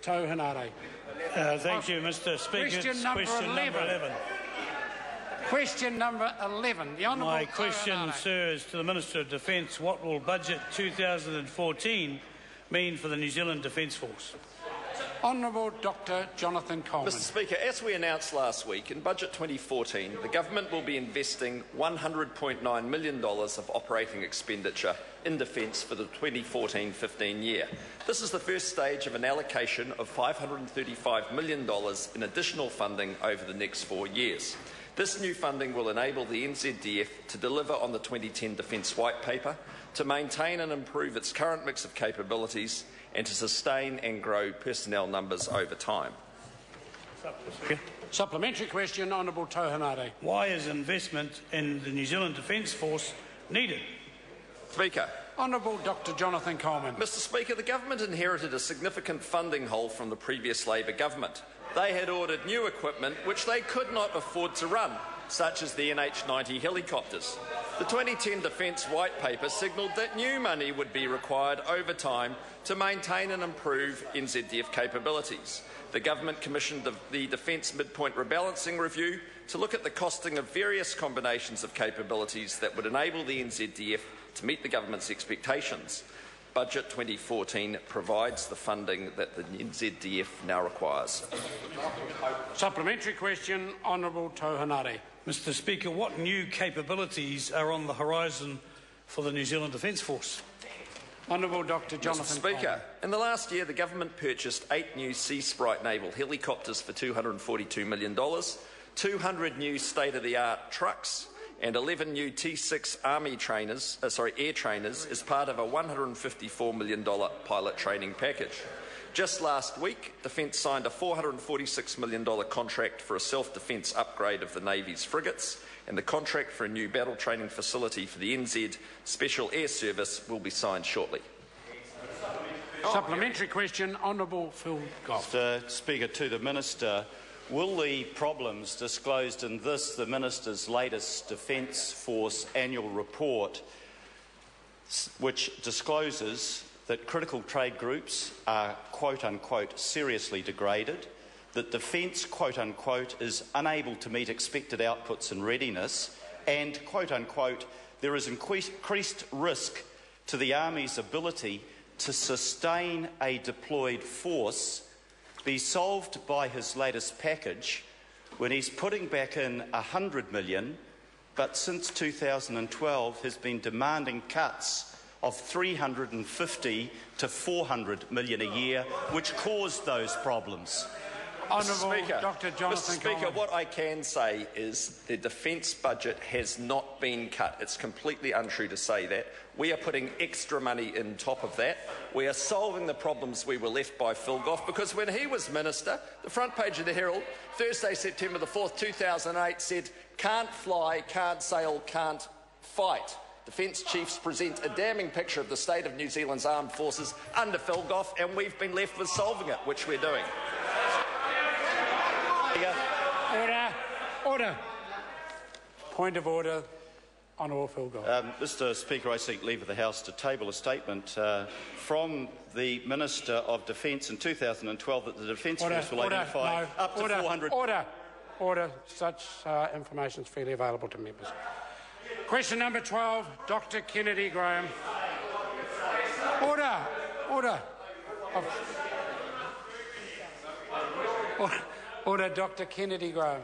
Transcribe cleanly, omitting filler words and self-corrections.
Tau Henare. Thank you, Mr. Speaker. Question number 11. Question number 11. The Honourable My question, sir, is to the Minister of Defence. What will Budget 2014 mean for the New Zealand Defence Force? Honourable Dr Jonathan Coleman. Mr. Speaker, as we announced last week, in Budget 2014, the Government will be investing $100.9 million of operating expenditure in defence for the 2014-15 year. This is the first stage of an allocation of $535 million in additional funding over the next 4 years. This new funding will enable the NZDF to deliver on the 2010 Defence White Paper, to maintain and improve its current mix of capabilities, and to sustain and grow personnel numbers over time. Supplementary question, Honourable Tau Henare. Why is investment in the New Zealand Defence Force needed? Speaker. Honourable Dr Jonathan Coleman. Mr. Speaker, the Government inherited a significant funding hole from the previous Labor Government. They had ordered new equipment which they could not afford to run, such as the NH-90 helicopters. The 2010 Defence White Paper signalled that new money would be required over time to maintain and improve NZDF capabilities. The Government commissioned the Defence Midpoint Rebalancing Review to look at the costing of various combinations of capabilities that would enable the NZDF to meet the Government's expectations. Budget 2014 provides the funding that the NZDF now requires. Supplementary question, Honourable Tau Henare. Mr. Speaker, what new capabilities are on the horizon for the New Zealand Defence Force? Honourable Dr Jonathan Coleman. Mr. Speaker, in the last year the Government purchased 8 new Sea Sprite naval helicopters for $242 million, 200 new state-of-the-art trucks, and 11 new T6 Army air trainers as part of a $154 million pilot training package. Just last week, Defence signed a $446 million contract for a self-defence upgrade of the Navy's frigates, and the contract for a new battle training facility for the NZ Special Air Service will be signed shortly. Supplementary question, Honourable Phil Goff. Mr. Speaker, to the Minister, will the problems disclosed in this, the Minister's latest Defence Force annual report, which discloses that critical trade groups are quote-unquote seriously degraded, that Defence quote-unquote is unable to meet expected outputs and readiness, and quote-unquote there is increased risk to the Army's ability to sustain a deployed force, be solved by his latest package when he's putting back in $100 million, but since 2012 has been demanding cuts of $350 to $400 million a year, which caused those problems. Honourable Dr Jonathan Mr. Speaker, Coleman. what I can say is the defence budget has not been cut. It's completely untrue to say that. We are putting extra money in top of that. We are solving the problems we were left by Phil Goff, because when he was Minister, the front page of the Herald, Thursday, September the 4th, 2008, said, "Can't fly, can't sail, can't fight." Defence chiefs present a damning picture of the state of New Zealand's armed forces under Phil Goff, and we've been left with solving it, which we're doing. Order. Point of order, Honourable Phil Goff. Mr. Speaker, I seek leave of the House to table a statement from the Minister of Defence in 2012 that the Defence Force will identify up to 400... Order. Such information is freely available to members. Question number 12, Dr Kennedy Graham. Order, Dr Kennedy Graham.